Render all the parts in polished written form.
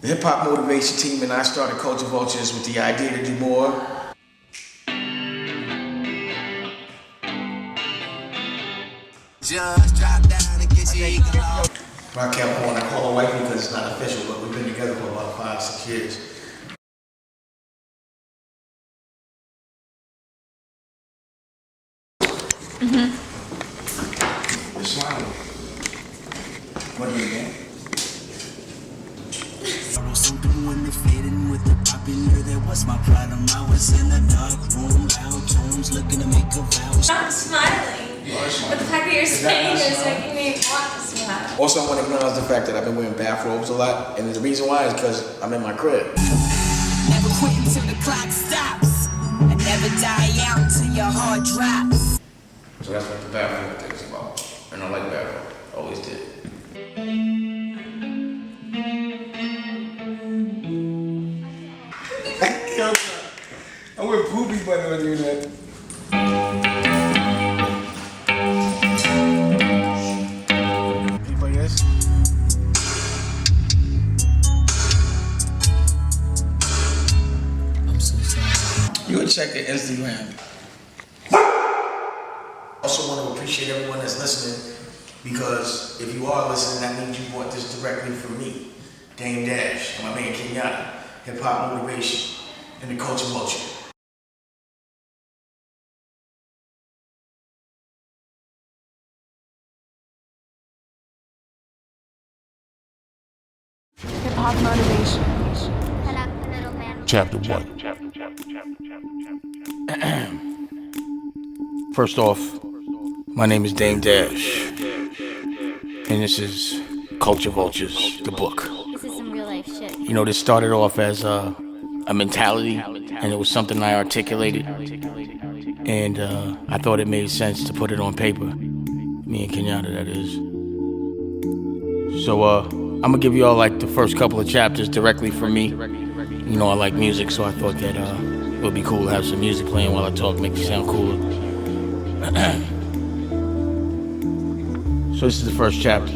The hip-hop motivation team and I started Culture Vultures with the idea to do more. Just drop down and get your ego. I can't want to call her wifey because it's not official, but we've been together for about 5-6 years. You're smiling. What do you mean? Something when they fading with the popular, that was my problem. I was in the dark room, loud tones, looking to make a vow. I'm smiling. But the fact that you're saying is making me want to smile. Also, I want to acknowledge the fact that I've been wearing bathrobes a lot, and the reason why is because I'm in my crib. Never quit until the clock stops, and never die out until your heart drops. So that's what the bathrobe thing is about. And I like bathrobe. Always did. I went poopy butter on you, man. Anybody else? I'm so sorry. You would check the Instagram. Also want to appreciate everyone that's listening, because if you are listening, that means you bought this directly from me, Dame Dash, and my man Kenyatta, Hip Hop Motivation, and the Culture Vulture. Hip Hop Motivation. Chapter 1. First off, my name is Dame Dash, and this is Culture Vultures, the book. This is some real life shit. You know, this started off as a mentality, and it was something I articulated, and I thought it made sense to put it on paper. Me and Kenyatta, that is. So, I'm gonna give you all like the first couple of chapters directly from me. You know, I like music, so I thought that it would be cool to have some music playing while I talk, make it sound cooler. So this is the first chapter.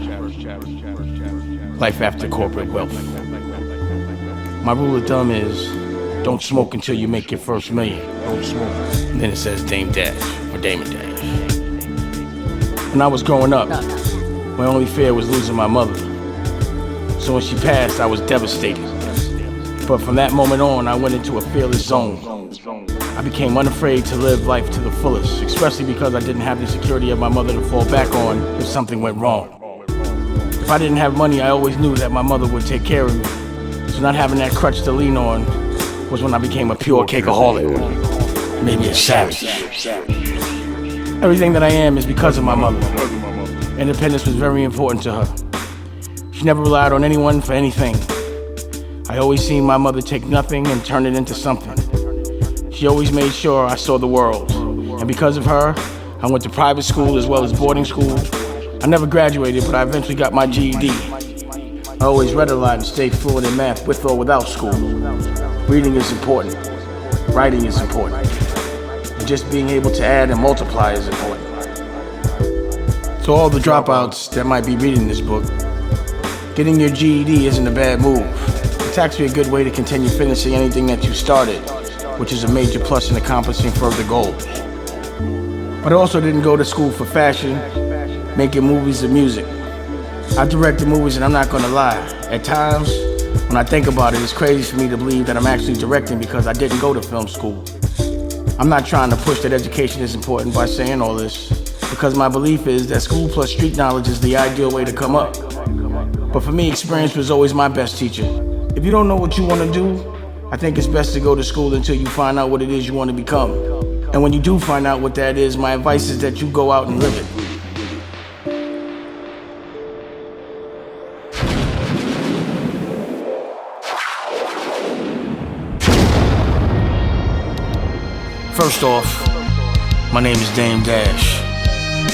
Life after corporate wealth. My rule of thumb is, don't smoke until you make your first million. Don't smoke. And then it says Dame Dash, or Damon Dash. When I was growing up, my only fear was losing my mother. So when she passed, I was devastated. But from that moment on, I went into a fearless zone. I became unafraid to live life to the fullest, especially because I didn't have the security of my mother to fall back on if something went wrong. If I didn't have money, I always knew that my mother would take care of me. So not having that crutch to lean on was when I became a pure cakeaholic. It made me a savage. Everything that I am is because of my mother. Independence was very important to her. She never relied on anyone for anything. I always seen my mother take nothing and turn it into something. She always made sure I saw the world. And because of her, I went to private school as well as boarding school. I never graduated, but I eventually got my GED. I always read a lot and stayed fluent in math with or without school. Reading is important. Writing is important. And just being able to add and multiply is important. To all the dropouts that might be reading this book, getting your GED isn't a bad move. It's actually a good way to continue finishing anything that you started, which is a major plus in accomplishing further goals. But I also didn't go to school for fashion, making movies and music. I directed movies, and I'm not gonna lie. At times, when I think about it, it's crazy for me to believe that I'm actually directing because I didn't go to film school. I'm not trying to push that education is important by saying all this, because my belief is that school plus street knowledge is the ideal way to come up. But for me, experience was always my best teacher. If you don't know what you want to do, I think it's best to go to school until you find out what it is you want to become. And when you do find out what that is, my advice is that you go out and live it. First off, my name is Dame Dash,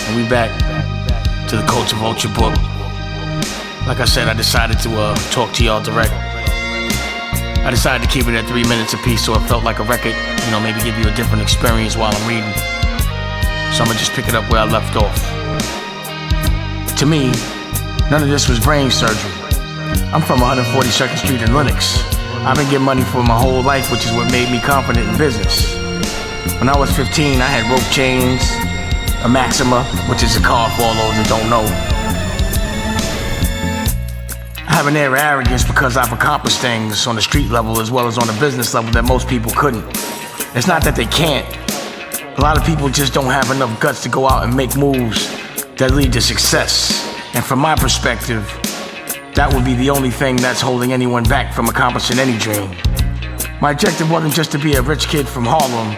and we back to the Culture Vulture book. Like I said, I decided to talk to y'all direct. I decided to keep it at 3 minutes apiece so it felt like a record, you know, maybe give you a different experience while I'm reading. So I'm gonna just pick it up where I left off. To me, none of this was brain surgery. I'm from 142nd Street in Lenox. I've been getting money for my whole life, which is what made me confident in business. When I was 15, I had rope chains, a Maxima, which is a car for all those that don't know. I have an air of arrogance because I've accomplished things on the street level as well as on the business level that most people couldn't. It's not that they can't. A lot of people just don't have enough guts to go out and make moves that lead to success. And from my perspective, that would be the only thing that's holding anyone back from accomplishing any dream. My objective wasn't just to be a rich kid from Harlem,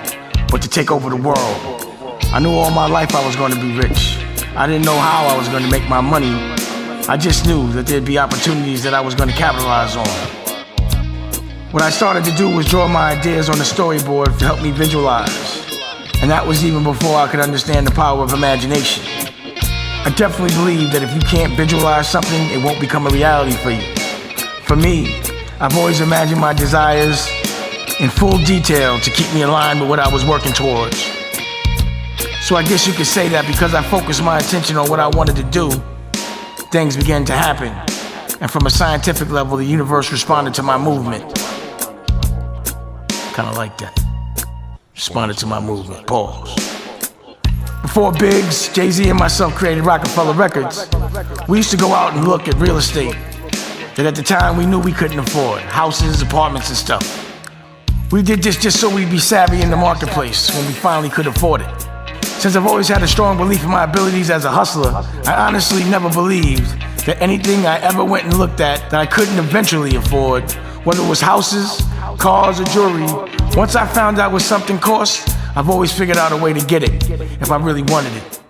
but to take over the world. I knew all my life I was going to be rich. I didn't know how I was going to make my money. I just knew that there'd be opportunities that I was going to capitalize on. What I started to do was draw my ideas on the storyboard to help me visualize. And that was even before I could understand the power of imagination. I definitely believe that if you can't visualize something, it won't become a reality for you. For me, I've always imagined my desires in full detail to keep me aligned with what I was working towards. So I guess you could say that because I focused my attention on what I wanted to do, things began to happen. And from a scientific level, the universe responded to my movement. Kinda like that. Responded to my movement. Pause. Before Biggs, Jay-Z and myself created Roc-A-Fella Records, we used to go out and look at real estate that at the time we knew we couldn't afford. Houses, apartments, and stuff. We did this just so we'd be savvy in the marketplace when we finally could afford it. Since I've always had a strong belief in my abilities as a hustler, I honestly never believed that anything I ever went and looked at that I couldn't eventually afford, whether it was houses, cars, or jewelry, once I found out what something cost, I've always figured out a way to get it, if I really wanted it.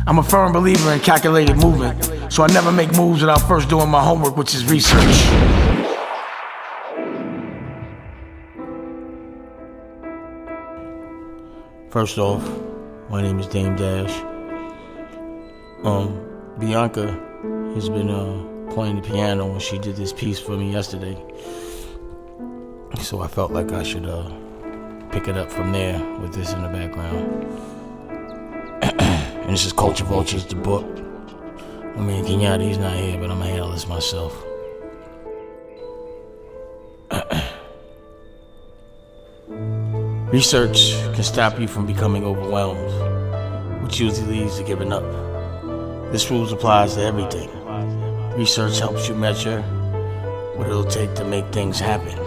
I'm a firm believer in calculated movement, so I never make moves without first doing my homework, which is research. First off, my name is Dame Dash. Bianca has been playing the piano when she did this piece for me yesterday. So I felt like I should pick it up from there with this in the background. And this is Culture Vultures, the book. I mean, Kenyatta, he's not here, but I'm gonna handle this myself. Research can stop you from becoming overwhelmed, which usually leads to giving up. This rule applies to everything. Research helps you measure what it'll take to make things happen.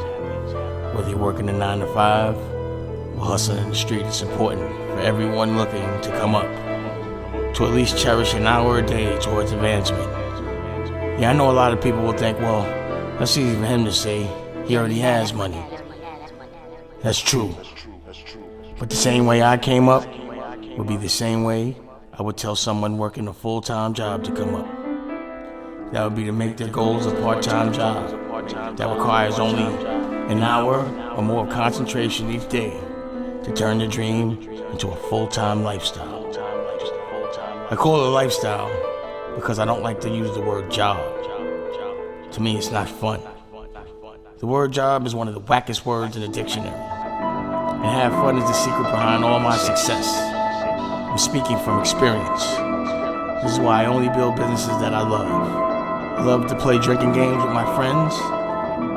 Whether you're working a 9 to 5 or hustling in the street, it's important for everyone looking to come up to at least cherish an hour a day towards advancement. Yeah, I know a lot of people will think, well, that's easy for him to say. He already has money. That's true. But the same way I came up would be the same way I would tell someone working a full-time job to come up. That would be to make their goals a part-time job that requires only an hour or more of concentration each day to turn the dream into a full-time lifestyle. I call it a lifestyle because I don't like to use the word job. To me, it's not fun. The word job is one of the wackest words in the dictionary. And have fun is the secret behind all my success. I'm speaking from experience. This is why I only build businesses that I love. I love to play drinking games with my friends,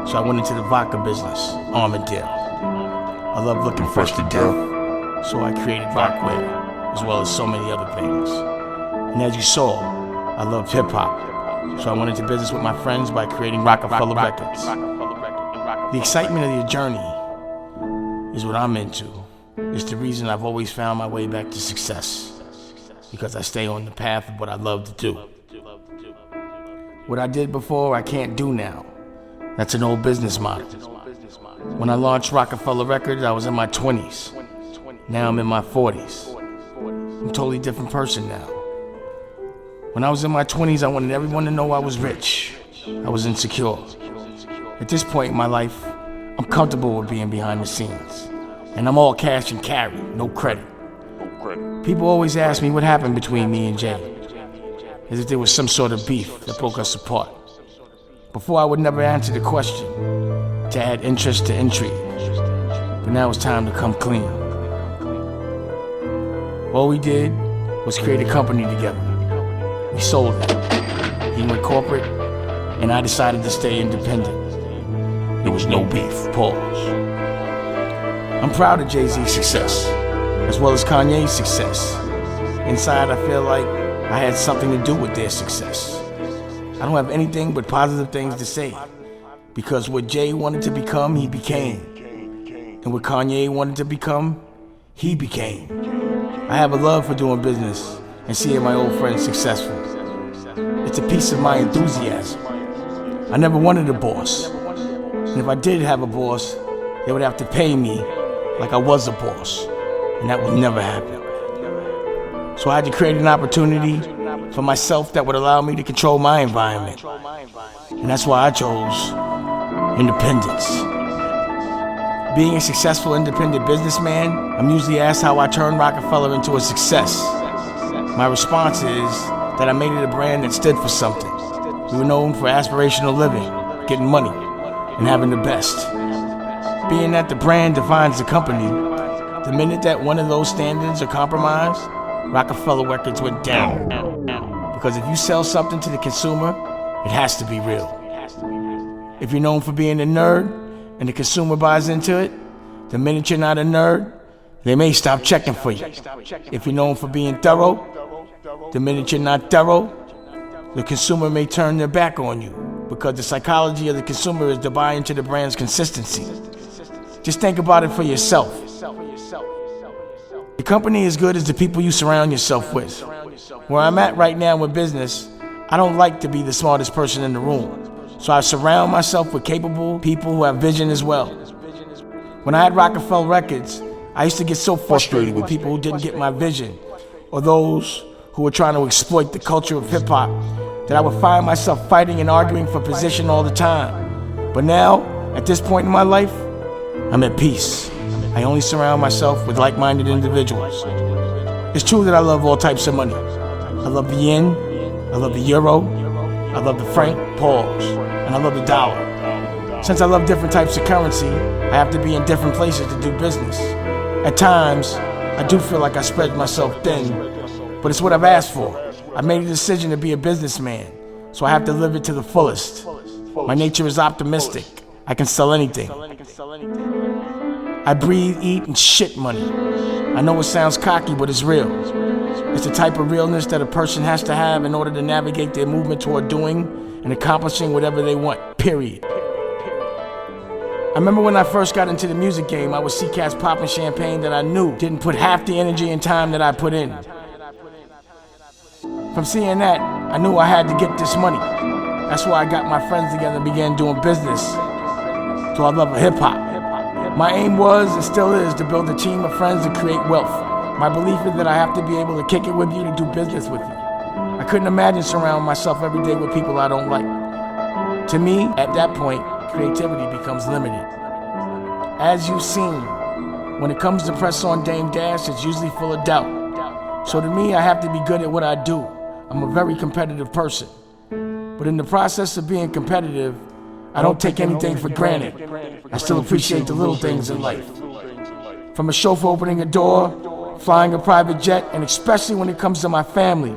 so I went into the vodka business, Armadale. I love looking fresh to death, so I created rockwear, as well as so many other things. And as you saw, I loved hip-hop, so I went into business with my friends by creating Roc-A-Fella Records. The excitement of the journey is what I'm into. It's the reason I've always found my way back to success, because I stay on the path of what I love to do. What I did before, I can't do now. That's an old business model. When I launched Roc-A-Fella Records, I was in my 20s. Now I'm in my 40s. I'm a totally different person now. When I was in my 20s, I wanted everyone to know I was rich. I was insecure. At this point in my life, I'm comfortable with being behind the scenes. And I'm all cash and carry, no credit. People always ask me what happened between me and Jay, as if there was some sort of beef that broke us apart. Before, I would never answer the question to add interest to intrigue. But now it's time to come clean. All we did was create a company together. We sold it. He went corporate, and I decided to stay independent. There was no beef. Pause. I'm proud of Jay-Z's success, as well as Kanye's success. Inside, I feel like I had something to do with their success. I don't have anything but positive things to say, because what Jay wanted to become, he became. And what Kanye wanted to become, he became. I have a love for doing business and seeing my old friends successful. It's a piece of my enthusiasm. I never wanted a boss. And if I did have a boss, they would have to pay me like I was a boss. And that would never happen. So I had to create an opportunity for myself that would allow me to control my environment. And that's why I chose independence. Being a successful independent businessman, I'm usually asked how I turned Roc-A-Fella into a success. My response is that I made it a brand that stood for something. We were known for aspirational living, getting money, and having the best. Being that the brand defines the company, the minute that one of those standards are compromised, Roc-A-Fella Records went down. Because if you sell something to the consumer, it has to be real. If you're known for being a nerd, and the consumer buys into it, the minute you're not a nerd, they may stop checking for you. If you're known for being thorough, the minute you're not thorough, the consumer may turn their back on you, because the psychology of the consumer is to buy into the brand's consistency. Just think about it for yourself. The company is as good as the people you surround yourself with. Where I'm at right now with business, I don't like to be the smartest person in the room. So I surround myself with capable people who have vision as well. When I had Roc-A-Fella Records, I used to get so frustrated with people who didn't get my vision, or those who were trying to exploit the culture of hip-hop, that I would find myself fighting and arguing for position all the time. But now, at this point in my life, I'm at peace. I only surround myself with like-minded individuals. It's true that I love all types of money. I love the yen, I love the euro, I love the franc, pause, and I love the dollar. Since I love different types of currency, I have to be in different places to do business. At times, I do feel like I spread myself thin, but it's what I've asked for. I made a decision to be a businessman, so I have to live it to the fullest. My nature is optimistic. I can sell anything. I breathe, eat, and shit money. I know it sounds cocky, but it's real. It's the type of realness that a person has to have in order to navigate their movement toward doing and accomplishing whatever they want, period. I remember when I first got into the music game, I would see cats popping champagne that I knew didn't put half the energy and time that I put in. From seeing that, I knew I had to get this money. That's why I got my friends together and began doing business. So I love hip-hop. My aim was and still is to build a team of friends and create wealth. My belief is that I have to be able to kick it with you to do business with you. I couldn't imagine surrounding myself every day with people I don't like. To me, at that point, creativity becomes limited. As you've seen, when it comes to press on Dame Dash, it's usually full of doubt. So to me, I have to be good at what I do. I'm a very competitive person. But in the process of being competitive, I don't take anything for granted. I still appreciate the little things in life. From a chauffeur opening a door, flying a private jet, and especially when it comes to my family,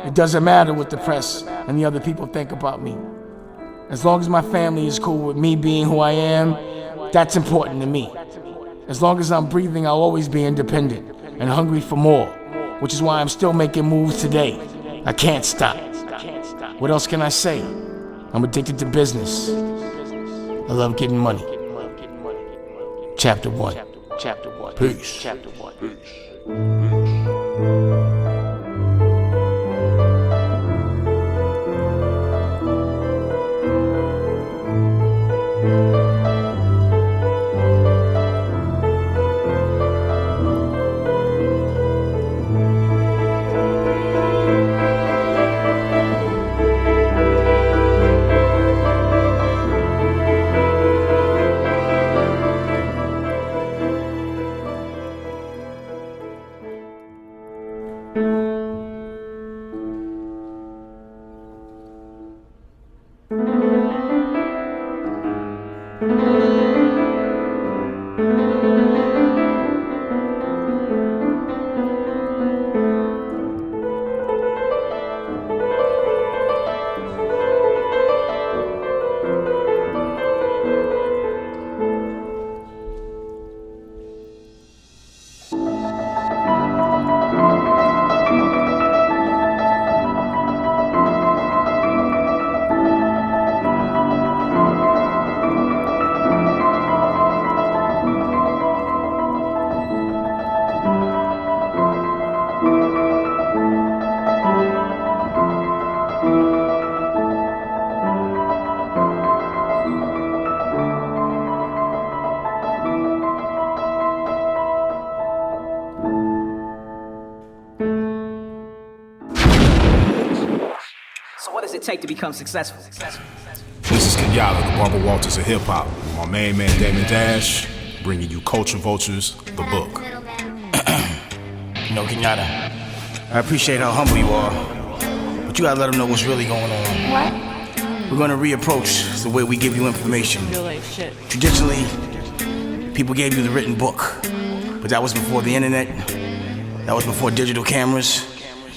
it doesn't matter what the press and the other people think about me. As long as my family is cool with me being who I am, that's important to me. As long as I'm breathing, I'll always be independent and hungry for more, which is why I'm still making moves today. I can't stop. What else can I say? I'm addicted to business. I love getting money. Chapter 1. Peace. does it take to become successful? This is Kenyatta, the Barber Vultures of hip-hop. My main man, Damon Dash, bringing you Culture Vultures, the book. You know, Kenyatta, I appreciate how humble you are, but you gotta let them know what's really going on. What? We're gonna reapproach the way we give you information. Real life shit. Traditionally, people gave you the written book, but that was before the internet, that was before digital cameras,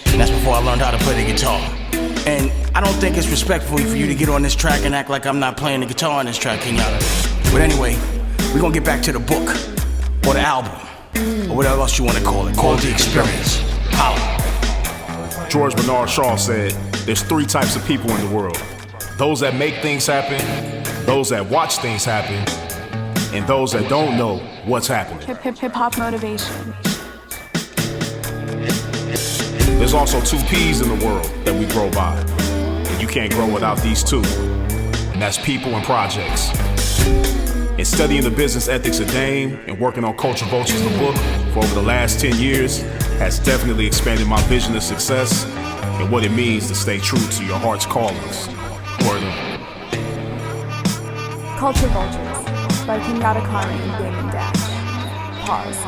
and that's before I learned how to play the guitar. And I don't think it's respectful for you to get on this track and act like I'm not playing the guitar on this track, Kenyatta. But anyway, we're gonna get back to the book, or the album, or whatever else you wanna call it. Call it the experience. Power. George Bernard Shaw said, there's three types of people in the world. Those that make things happen, those that watch things happen, and those that don't know what's happening. Hip hop motivation. There's also two P's in the world that we grow by, and you can't grow without these two, and that's people and projects. And studying the business ethics of Dame and working on Culture Vultures, the book, for over the last 10 years has definitely expanded my vision of success and what it means to stay true to your heart's callings. Word up. Culture Vultures by Kenyatta and Damon Dash. Pause.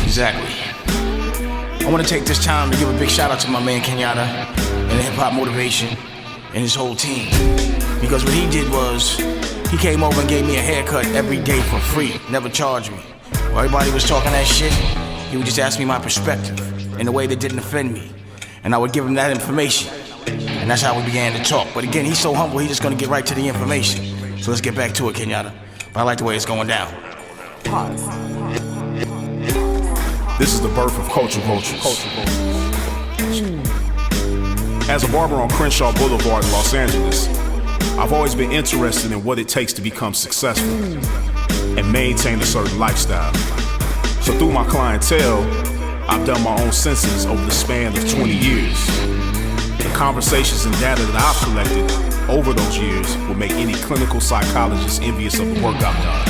Exactly. I want to take this time to give a big shout out to my man Kenyatta and the Hip Hop Motivation and his whole team. Because what he did was, he came over and gave me a haircut every day for free, never charged me. While everybody was talking that shit, he would just ask me my perspective in a way that didn't offend me. And I would give him that information. And that's how we began to talk. But again, he's so humble, he's just gonna get right to the information. So let's get back to it, Kenyatta. But I like the way it's going down. Pause. This is the birth of Culture Vultures. As a barber on Crenshaw Boulevard in Los Angeles, I've always been interested in what it takes to become successful and maintain a certain lifestyle. So through my clientele, I've done my own census over the span of 20 years. The conversations and data that I've collected over those years will make any clinical psychologist envious of the work I've done.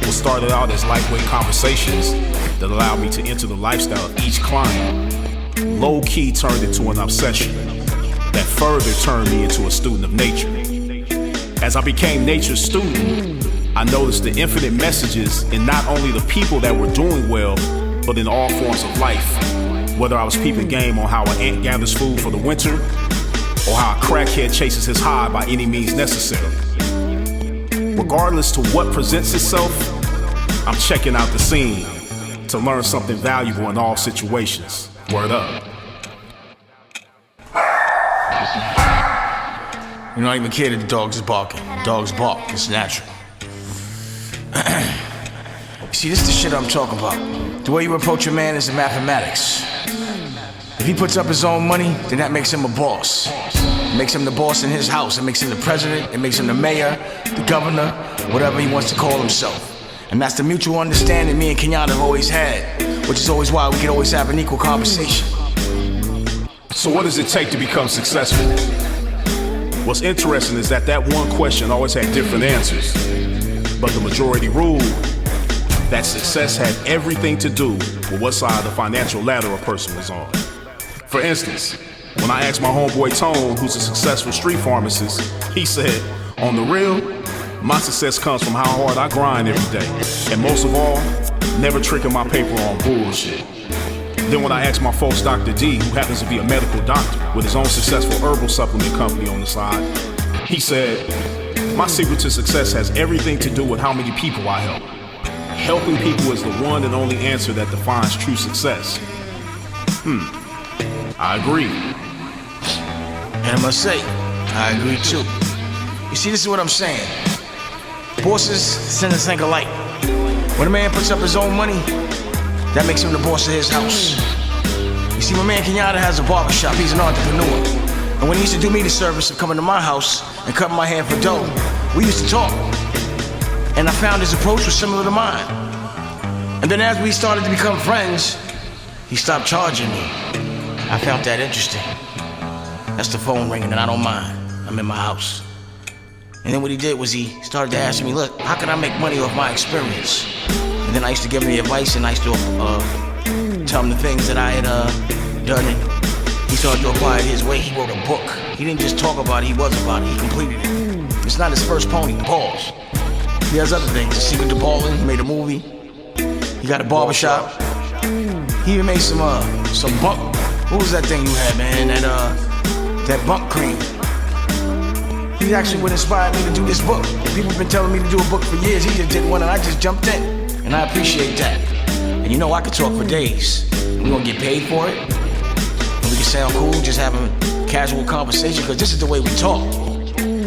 What started out as lightweight conversations that allowed me to enter the lifestyle of each client, low-key turned into an obsession that further turned me into a student of nature. As I became nature's student, I noticed the infinite messages in not only the people that were doing well, but in all forms of life. Whether I was peeping game on how an ant gathers food for the winter, or how a crackhead chases his high by any means necessary. Regardless to what presents itself, I'm checking out the scene to learn something valuable in all situations. Word up. You don't even care that the dog is barking. Dogs bark, it's natural. See, this is the shit I'm talking about. The way you approach a man is in mathematics. If he puts up his own money, then that makes him a boss. It makes him the boss in his house. It makes him the president. It makes him the mayor, the governor, whatever he wants to call himself. And that's the mutual understanding me and Kenyatta have always had, which is always why we can always have an equal conversation. So what does it take to become successful? What's interesting is that one question always had different answers. But the majority ruled that success had everything to do with what side of the financial ladder a person was on. For instance, when I asked my homeboy Tone, who's a successful street pharmacist, he said, on the real, my success comes from how hard I grind every day. And most of all, never tricking my paper on bullshit. Then when I asked my folks Dr. D, who happens to be a medical doctor with his own successful herbal supplement company on the side, he said, my secret to success has everything to do with how many people I help. Helping people is the one and only answer that defines true success. I agree. And I must say, I agree too. You see, this is what I'm saying. Bosses tend to think alike. When a man puts up his own money, that makes him the boss of his house. You see, my man Kenyatta has a barbershop. He's an entrepreneur. And when he used to do me the service of coming to my house and cutting my hair for dough, we used to talk. And I found his approach was similar to mine. And then as we started to become friends, he stopped charging me. I found that interesting. That's the phone ringing and I don't mind. I'm in my house. And then what he did was he started to ask me, look, how can I make money off my experience? And then I used to give him the advice and I used to tell him the things that I had done and He started to apply it his way. He wrote a book. He didn't just talk about it, he was about it. He completed it. It's not his first pony, pause. He has other things. The Secret to Ballin, he made a movie. He got a barbershop. He even made some bunk. What was that thing you had, man? That bunk cream. He actually what inspired me to do this book. People have been telling me to do a book for years. He just did one and I just jumped in. And I appreciate that. And you know I could talk for days. We're gonna get paid for it. And we can sound cool, just having casual conversation, because this is the way we talk.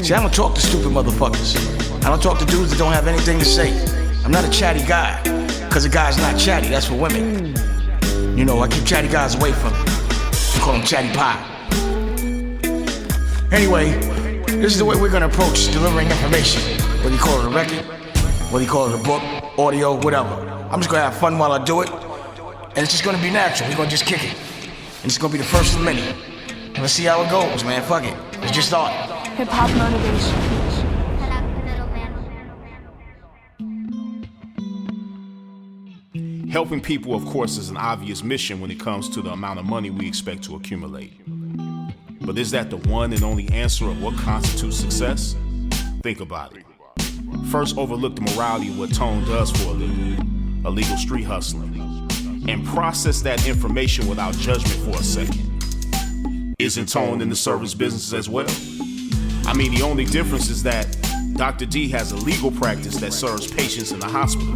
See, I don't talk to stupid motherfuckers. I don't talk to dudes that don't have anything to say. I'm not a chatty guy, because a guy's not chatty, that's for women. You know, I keep chatty guys away from me. I call them chatty pie. Anyway, this is the way we're gonna approach delivering information. Whether you call it a record, whether you call it a book, audio, whatever. I'm just gonna have fun while I do it. And it's just gonna be natural, we're gonna just kick it. And it's gonna be the first of many. And let's see how it goes, man, fuck it. Let's just start. Hip-hop motivation. Helping people, of course, is an obvious mission when it comes to the amount of money we expect to accumulate. But is that the one and only answer of what constitutes success? Think about it. First, overlook the morality of what Tone does for a living, illegal street hustling, and process that information without judgment for a second. Isn't Tone in the service business as well? I mean, the only difference is that Dr. D has a legal practice that serves patients in the hospital,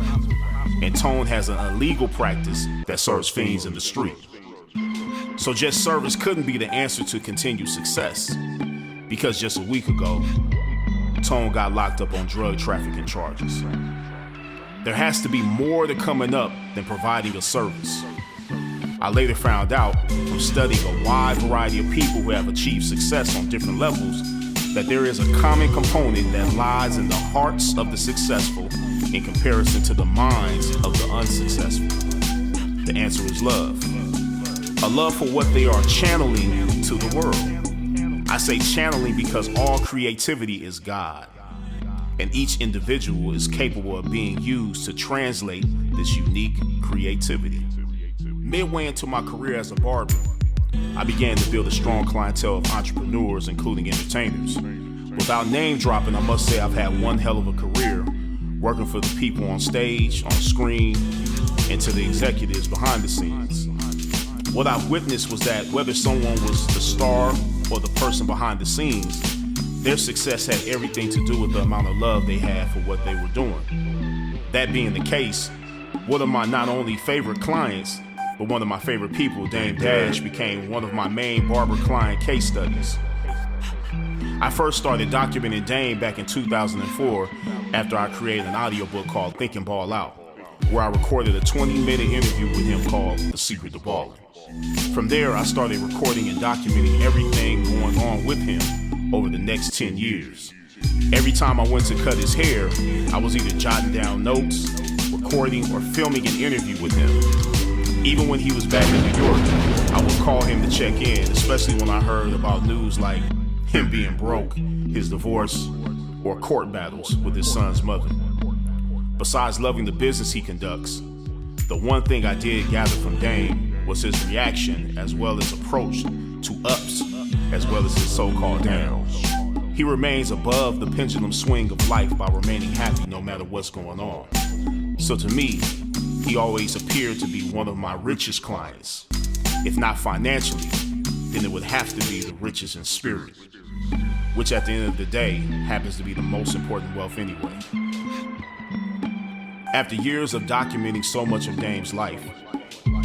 and Tone has an illegal practice that serves fiends in the street. So just service couldn't be the answer to continued success, because just a week ago, Tone got locked up on drug trafficking charges. There has to be more to coming up than providing a service. I later found out from studying a wide variety of people who have achieved success on different levels that there is a common component that lies in the hearts of the successful in comparison to the minds of the unsuccessful. The answer is love. A love for what they are channeling to the world. I say channeling because all creativity is God, and each individual is capable of being used to translate this unique creativity. Midway into my career as a barber, I began to build a strong clientele of entrepreneurs, including entertainers. Without name dropping, I must say I've had one hell of a career working for the people on stage, on screen, and to the executives behind the scenes. What I've witnessed was that whether someone was the star or the person behind the scenes, their success had everything to do with the amount of love they had for what they were doing. That being the case, one of my not only favorite clients, but one of my favorite people, Dame Dash, became one of my main barber client case studies. I first started documenting Dame back in 2004 after I created an audiobook called Think and Ball Out, where I recorded a 20-minute interview with him called The Secret to Ballin. From there, I started recording and documenting everything going on with him over the next 10 years. Every time I went to cut his hair, I was either jotting down notes, recording, or filming an interview with him. Even when he was back in New York, I would call him to check in, especially when I heard about news like him being broke, his divorce, or court battles with his son's mother. Besides loving the business he conducts, the one thing I did gather from Dame was his reaction as well as approach to ups as well as his so-called downs. He remains above the pendulum swing of life by remaining happy no matter what's going on. So to me, he always appeared to be one of my richest clients. If not financially, then it would have to be the richest in spirit, which at the end of the day happens to be the most important wealth anyway. After years of documenting so much of Dame's life,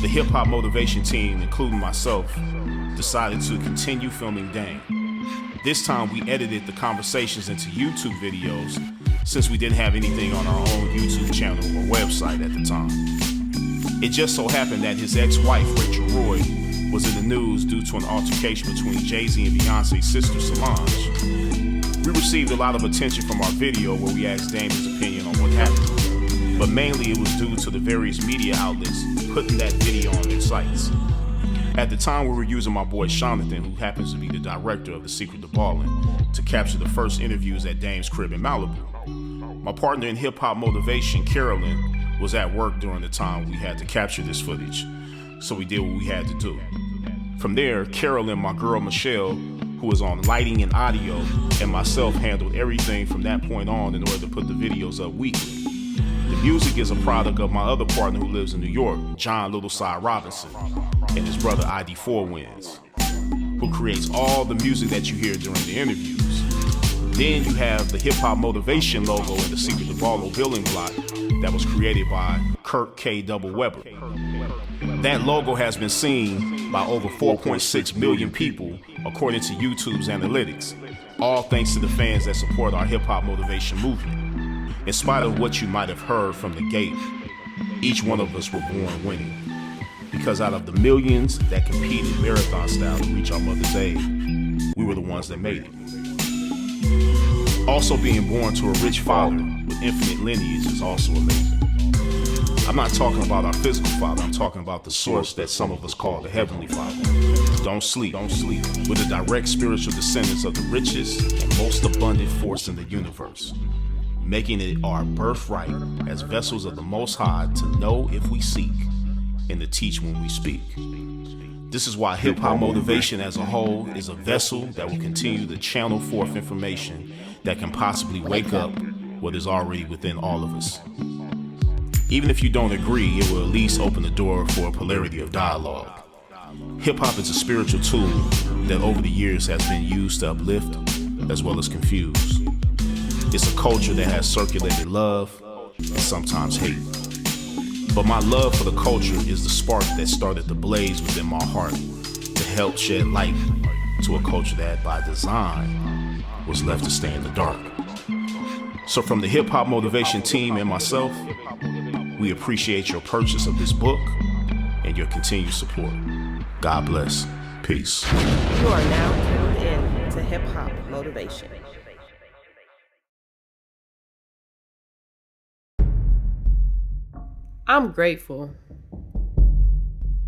the hip-hop motivation team, including myself, decided to continue filming Dame. This time we edited the conversations into YouTube videos since we didn't have anything on our own YouTube channel or website at the time. It just so happened that his ex-wife, Rachel Roy, was in the news due to an altercation between Jay-Z and Beyonce's sister Solange. We received a lot of attention from our video where we asked Dame his opinion on what happened, but mainly it was due to the various media outlets putting that video on their sites. At the time, we were using my boy Jonathan, who happens to be the director of The Secret to Ballin, to capture the first interviews at Dame's crib in Malibu. My partner in hip-hop motivation, Carolyn, was at work during the time we had to capture this footage, so we did what we had to do. From there, Carol and my girl Michelle, who was on lighting and audio, and myself handled everything from that point on in order to put the videos up weekly. The music is a product of my other partner who lives in New York, John Littleside Robinson, and his brother ID4 Wins, who creates all the music that you hear during the interviews. Then you have the Hip Hop Motivation logo and the Secret to Barlow building block that was created by Kirk K. Double Weber. That logo has been seen by over 4.6 million people according to YouTube's analytics, all thanks to the fans that support our Hip Hop Motivation movement. In spite of what you might have heard from the gate, each one of us were born winning. Because out of the millions that competed marathon style to reach our mother's aid, we were the ones that made it. Also, being born to a rich father with infinite lineage is also amazing. I'm not talking about our physical father, I'm talking about the source that some of us call the Heavenly Father. Don't sleep. We're the direct spiritual descendants of the richest and most abundant force in the universe, making it our birthright as vessels of the Most High to know if we seek and to teach when we speak. This is why Hip Hop Motivation as a whole is a vessel that will continue to channel forth information that can possibly wake up what is already within all of us. Even if you don't agree, it will at least open the door for a polarity of dialogue. Hip hop is a spiritual tool that over the years has been used to uplift as well as confuse. It's a culture that has circulated love and sometimes hate. But my love for the culture is the spark that started the blaze within my heart to help shed light to a culture that by design was left to stay in the dark. So from the Hip Hop Motivation team and myself, we appreciate your purchase of this book and your continued support. God bless. Peace. You are now tuned in to Hip Hop Motivation. I'm grateful,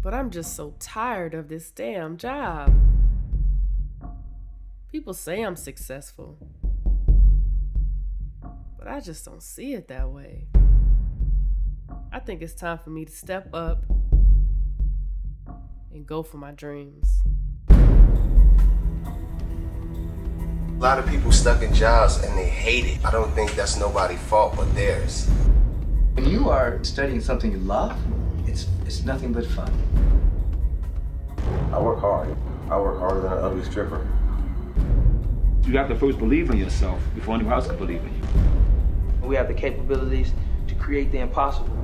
but I'm just so tired of this damn job. People say I'm successful, but I just don't see it that way. I think it's time for me to step up and go for my dreams. A lot of people stuck in jobs and they hate it. I don't think that's nobody's fault but theirs. When you are studying something you love, it's nothing but fun. I work hard. I work harder than an ugly stripper. You have to first believe in yourself before anyone else can believe in you. We have the capabilities to create the impossible.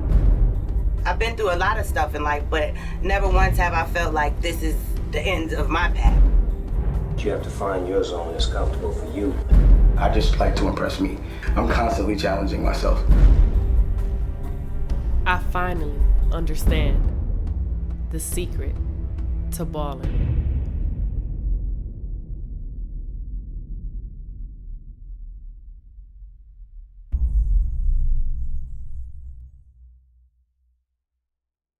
I've been through a lot of stuff in life, but never once have I felt like this is the end of my path. You have to find your zone that's comfortable for you. I just like to impress me. I'm constantly challenging myself. I finally understand the secret to Ballin.